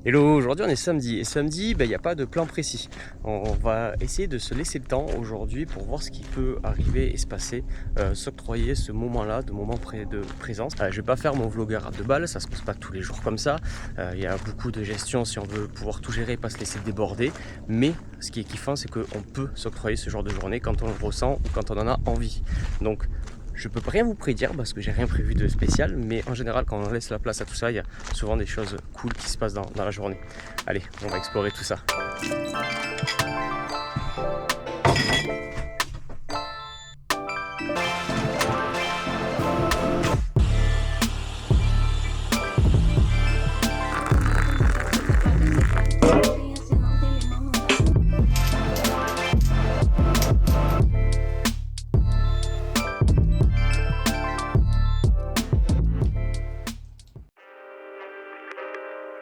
Hello, aujourd'hui on est samedi et samedi il n'y a pas de plan précis. On va essayer de se laisser le temps aujourd'hui pour voir ce qui peut arriver et se passer, s'octroyer ce moment-là, de moment de présence. Je vais pas faire mon vlogueur à deux balles, ça se passe pas tous les jours comme ça. Il y a beaucoup de gestion si on veut pouvoir tout gérer et pas se laisser déborder. Mais ce qui est kiffant, c'est qu'on peut s'octroyer ce genre de journée quand on le ressent ou quand on en a envie. Donc je peux rien vous prédire parce que j'ai rien prévu de spécial, mais en général quand on laisse la place à tout ça, il y a souvent des choses cool qui se passent dans la journée. Allez, on va explorer tout ça.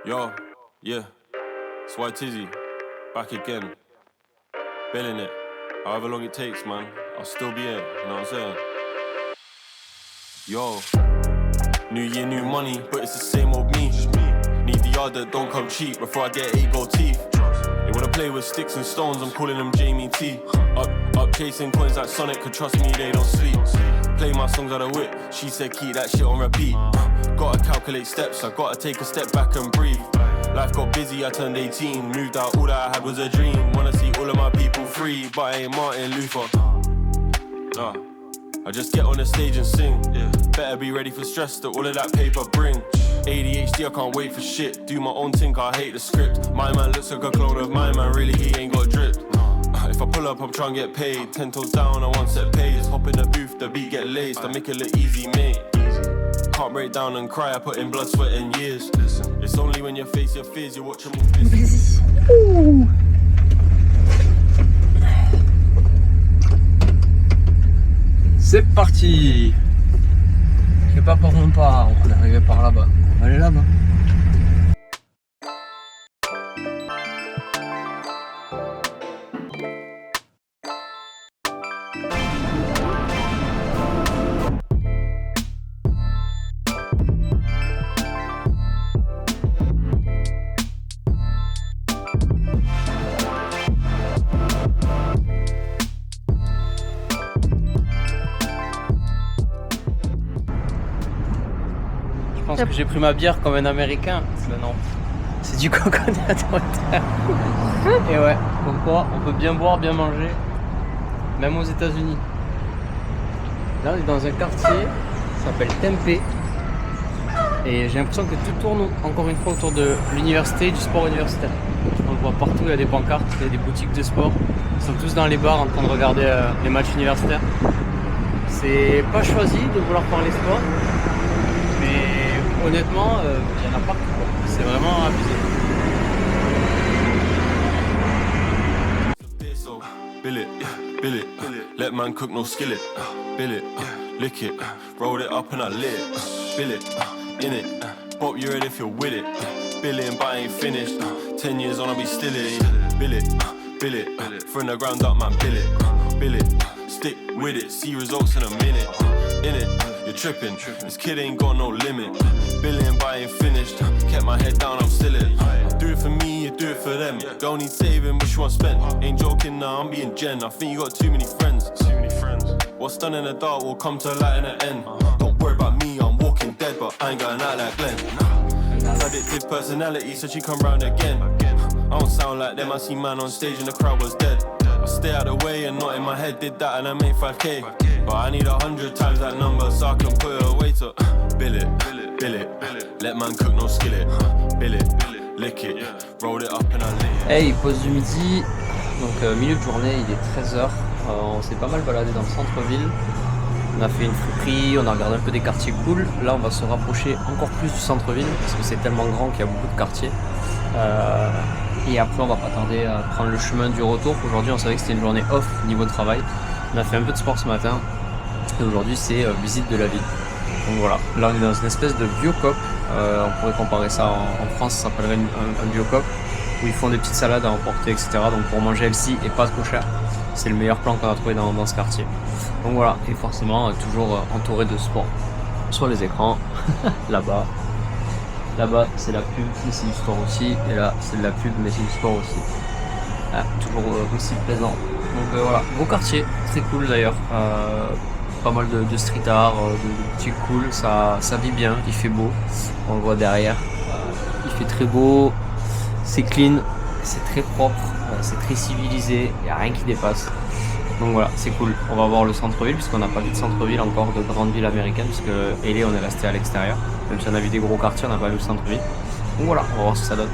Yo, yeah, it's White Tizzy, back again, billing it, however long it takes, man, I'll still be here, you know what I'm saying? Yo, new year, new money, but it's the same old me. Need the yard that don't come cheap before I get 8 gold teeth. They wanna play with sticks and stones, I'm calling them Jamie T. Up chasing coins like Sonic, could trust me, they don't sleep. Play my songs out of whip, she said keep that shit on repeat. Gotta calculate steps, I gotta take a step back and breathe. Life got busy, I turned 18, moved out, all that I had was a dream. Wanna see all of my people free, but I ain't Martin Luther. Nah, I just get on the stage and sing. Better be ready for stress that all of that paper bring. ADHD, I can't wait for shit. Do my own thing, I hate the script. My man looks like a clone of my man, really he ain't got drip. If I pull up, I'm trying to get paid. 10 toes down, I want set pays. Hop in the booth, the beat get laced. I make it look easy, mate. Can't break down and cry, I put in blood, sweat and years. It's only when you face your fears, you watch them all this. C'est parti. Je sais pas par où on part, on peut arriver par là-bas. On va aller là-bas. Je pense que j'ai pris ma bière comme un américain. Non, c'est du coconut water. Et ouais, comme quoi on peut bien boire, bien manger, même aux États-Unis. Là on est dans un quartier qui s'appelle Tempe. Et j'ai l'impression que tout tourne encore une fois autour de l'université, du sport universitaire. On le voit partout, il y a des pancartes, il y a des boutiques de sport. Ils sont tous dans les bars en train de regarder les matchs universitaires. C'est pas choisi de vouloir parler sport, mais honnêtement, il y en a partout. C'est vraiment abusé. Bill it, let man cook no skillet. Bill it, lick it, roll it up and I lit it. Bill it, in it, pop your head if you're with it. Billing but I ain't finished. 10 years on I'll be still it. Bill it, from the ground up man, bill it, stick with it, see results in a minute. In it, you're tripping, this kid ain't got no limit. Billing but I ain't finished, kept my head down, I'm still it. Do it for me, you do it for them. Don't need saving, wish you want spent. Ain't joking now, I'm being gen. I think you got too many friends. What's done in the dark will come to light in the end. Don't worry about me, I'm walking dead, but I ain't going out like Glenn. Addictive personality, so she come round again. I don't sound like them, I see man on stage and the crowd was dead. I stay out of the way and not in my head, did that and I made 5k. But I need 100 times that number so I can put it away to bill it, let man cook no skillet. Bill it, lick it, roll it up and I lit it. Hey, pause du midi, donc milieu de journée, il est 13h. On s'est pas mal baladé dans le centre-ville. On a fait une friperie, on a regardé un peu des quartiers cool. Là, on va se rapprocher encore plus du centre-ville parce que c'est tellement grand qu'il y a beaucoup de quartiers. Et après, on va pas tarder à prendre le chemin du retour. Aujourd'hui, on savait que c'était une journée off niveau de travail. On a fait un peu de sport ce matin. Et aujourd'hui, c'est visite de la ville. Donc voilà, là, on est dans une espèce de biocop. On pourrait comparer ça en France, ça s'appellerait un biocop. Où ils font des petites salades à emporter, etc. Donc pour manger healthy et pas trop cher. C'est le meilleur plan qu'on a trouvé dans ce quartier. Donc voilà, et forcément toujours entouré de sport. Sur les écrans, là-bas. Là-bas, c'est la pub, mais c'est du sport aussi. Et là, c'est de la pub, mais c'est du sport aussi. Ah, toujours aussi plaisant. Donc voilà, beau quartier, très cool d'ailleurs. Pas mal de street art, de petits cool, ça vit bien, il fait beau. On le voit derrière. Il fait très beau, c'est clean, c'est très propre, c'est très civilisé, il n'y a rien qui dépasse. Donc voilà, c'est cool. On va voir le centre-ville, puisqu'on n'a pas vu de centre-ville encore, de grande ville américaine, puisque LA, on est resté à l'extérieur. Même si on a vu des gros quartiers, on n'a pas vu le centre-ville. Donc voilà, on va voir ce que ça donne.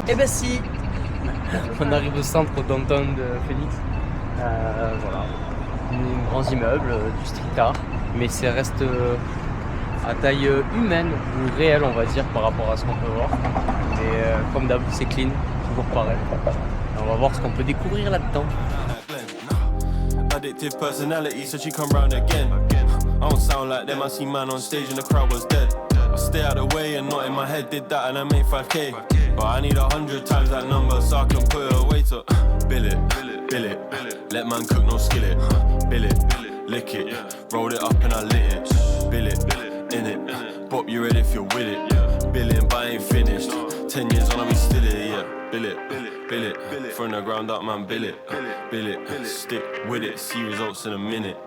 Et ben si, on arrive au centre downtown de Phoenix. Voilà, des grands immeubles, du street art, mais ça reste à taille humaine ou réelle, on va dire, par rapport à ce qu'on peut voir. Mais comme d'hab, c'est clean, toujours pareil. Et on va voir ce qu'on peut découvrir là-dedans. Addictive personality, so she come round again. I don't sound like them, I see man on stage and the crowd was dead. I stay out of the way and not in my head, did that and I made 5k. But I need 100 times that number so I can put it away to bill it, bill it, let man cook no skillet. Bill it, lick it, rolled it up and I lit it. Bill it, in it, Bob you ready if you're with it. Billing but I ain't finished, 10 years on I be still it, yeah. Bill it, bill it, from the ground up man, bill it, stick with it, see results in a minute,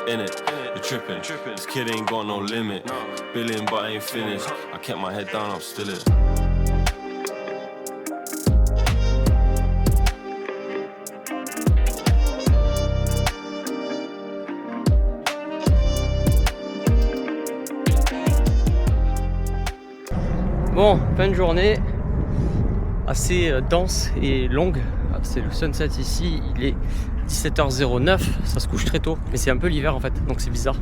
in it, you're tripping, this kid ain't got no limit, billing but I ain't finished, I kept my head down, I'm still it. Bon, fin de journée, assez dense et longue. C'est le sunset ici, il est 17h09, ça se couche très tôt, mais c'est un peu l'hiver en fait, donc c'est bizarre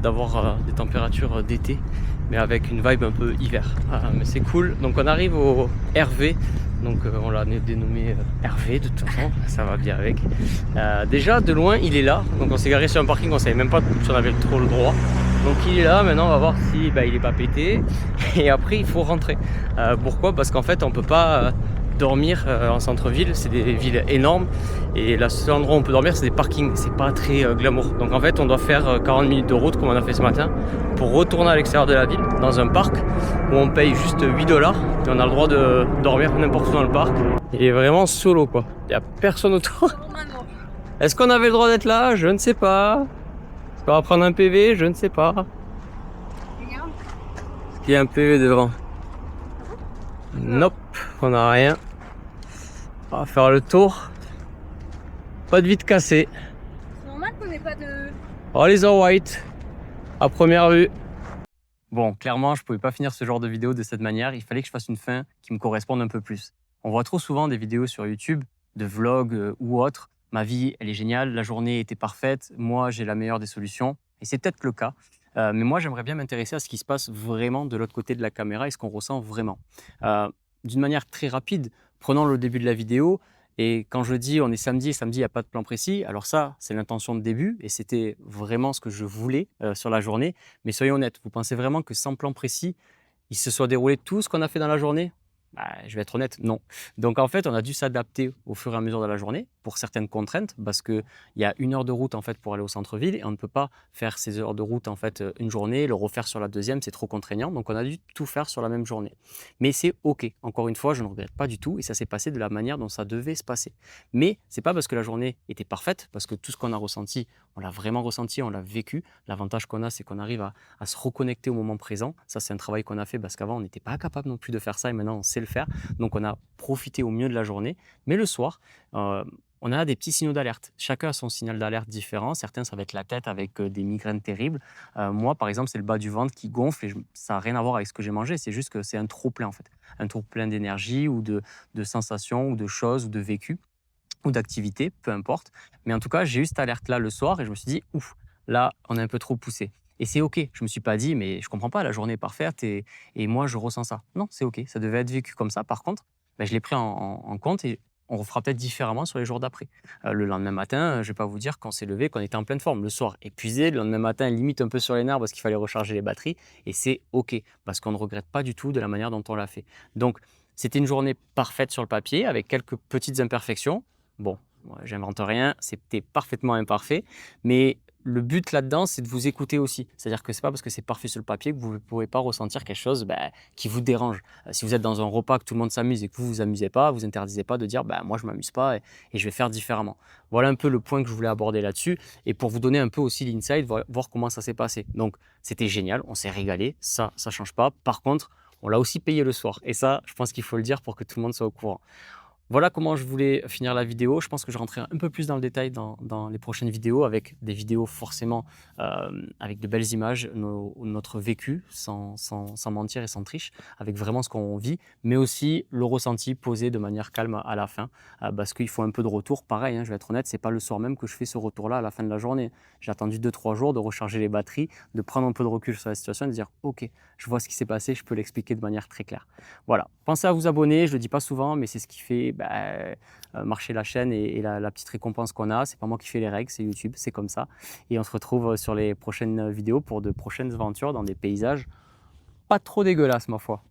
d'avoir des températures d'été, mais avec une vibe un peu hiver. Mais c'est cool, donc on arrive au RV, donc on l'a dénommé RV de toute façon, ça va bien avec. Déjà de loin il est là, donc on s'est garé sur un parking, on savait même pas si on avait trop le droit. Donc il est là, maintenant on va voir si il est pas pété, et après il faut rentrer. Pourquoi? Parce qu'en fait on peut pas dormir en centre-ville, c'est des villes énormes et le seul endroit où on peut dormir c'est des parkings, c'est pas très glamour. Donc en fait on doit faire 40 minutes de route comme on a fait ce matin pour retourner à l'extérieur de la ville dans un parc où on paye juste 8 $ et on a le droit de dormir n'importe où dans le parc. Il est vraiment solo quoi, il n'y a personne autour. Est-ce qu'on avait le droit d'être là? Je ne sais pas. Est-ce qu'on va prendre un PV? Je ne sais pas. Est-ce qu'il y a un PV devant? Nope, on n'a rien. On va faire le tour. Pas de vitre cassée. C'est normal qu'on n'ait pas de... Oh les all white à première vue. Bon, clairement, je pouvais pas finir ce genre de vidéo de cette manière. Il fallait que je fasse une fin qui me corresponde un peu plus. On voit trop souvent des vidéos sur YouTube, de vlogs ou autres. Ma vie, elle est géniale, la journée était parfaite, moi j'ai la meilleure des solutions. Et c'est peut-être le cas. Mais moi, j'aimerais bien m'intéresser à ce qui se passe vraiment de l'autre côté de la caméra et ce qu'on ressent vraiment. D'une manière très rapide, prenons le début de la vidéo. Et quand je dis on est samedi, il n'y a pas de plan précis, alors ça, c'est l'intention de début et c'était vraiment ce que je voulais sur la journée. Mais soyons honnêtes, vous pensez vraiment que sans plan précis, il se soit déroulé tout ce qu'on a fait dans la journée? Je vais être honnête, non. Donc en fait, on a dû s'adapter au fur et à mesure de la journée pour certaines contraintes parce qu'il y a 1 heure de route en fait pour aller au centre-ville et on ne peut pas faire ces heures de route en fait une journée, le refaire sur la deuxième, c'est trop contraignant. Donc on a dû tout faire sur la même journée. Mais c'est ok. Encore une fois, je ne regrette pas du tout et ça s'est passé de la manière dont ça devait se passer. Mais c'est pas parce que la journée était parfaite, parce que tout ce qu'on a ressenti, on l'a vraiment ressenti, on l'a vécu. L'avantage qu'on a, c'est qu'on arrive à se reconnecter au moment présent. Ça, c'est un travail qu'on a fait parce qu'avant, on n'était pas capable non plus de faire ça et maintenant, on sait le faire. Donc, on a profité au mieux de la journée. Mais le soir, on a des petits signaux d'alerte. Chacun a son signal d'alerte différent. Certains, ça va être la tête avec des migraines terribles. Moi, par exemple, c'est le bas du ventre qui gonfle et ça n'a rien à voir avec ce que j'ai mangé. C'est juste que c'est un trop-plein, en fait. Un trop-plein d'énergie ou de sensations ou de choses ou de vécu ou d'activités, peu importe. Mais en tout cas, j'ai eu cette alerte-là le soir et je me suis dit, ouf, là, on est un peu trop poussé. Et c'est OK. Je ne me suis pas dit, mais je ne comprends pas, la journée est parfaite et moi, je ressens ça. Non, c'est OK. Ça devait être vécu comme ça. Par contre, je l'ai pris en compte et on refera peut-être différemment sur les jours d'après. Le lendemain matin, je ne vais pas vous dire qu'on s'est levé, qu'on était en pleine forme. Le soir, épuisé. Le lendemain matin, limite un peu sur les nerfs parce qu'il fallait recharger les batteries. Et c'est OK parce qu'on ne regrette pas du tout de la manière dont on l'a fait. Donc, c'était une journée parfaite sur le papier avec quelques petites imperfections. Bon, moi, j'invente rien, c'était parfaitement imparfait, mais le but là-dedans, c'est de vous écouter aussi. C'est-à-dire que c'est pas parce que c'est parfait sur le papier que vous ne pouvez pas ressentir quelque chose qui vous dérange. Si vous êtes dans un repas, que tout le monde s'amuse et que vous vous amusez pas, vous interdisez pas de dire moi je m'amuse pas et je vais faire différemment. Voilà un peu le point que je voulais aborder là-dessus et pour vous donner un peu aussi l'insight, voir comment ça s'est passé. Donc c'était génial, on s'est régalé, ça change pas. Par contre, on l'a aussi payé le soir et ça, je pense qu'il faut le dire pour que tout le monde soit au courant. Voilà comment je voulais finir la vidéo. Je pense que je rentrerai un peu plus dans le détail dans les prochaines vidéos, avec des vidéos forcément avec de belles images, notre vécu, sans mentir et sans triche, avec vraiment ce qu'on vit, mais aussi le ressenti posé de manière calme à la fin, parce qu'il faut un peu de retour. Pareil, je vais être honnête, c'est pas le soir même que je fais ce retour-là à la fin de la journée. J'ai attendu 2-3 jours de recharger les batteries, de prendre un peu de recul sur la situation et de dire ok, je vois ce qui s'est passé, je peux l'expliquer de manière très claire. Voilà, pensez à vous abonner, je le dis pas souvent, mais c'est ce qui fait marcher la chaîne et la petite récompense qu'on a. C'est pas moi qui fais les règles, c'est YouTube, c'est comme ça. Et on se retrouve sur les prochaines vidéos pour de prochaines aventures dans des paysages pas trop dégueulasses ma foi.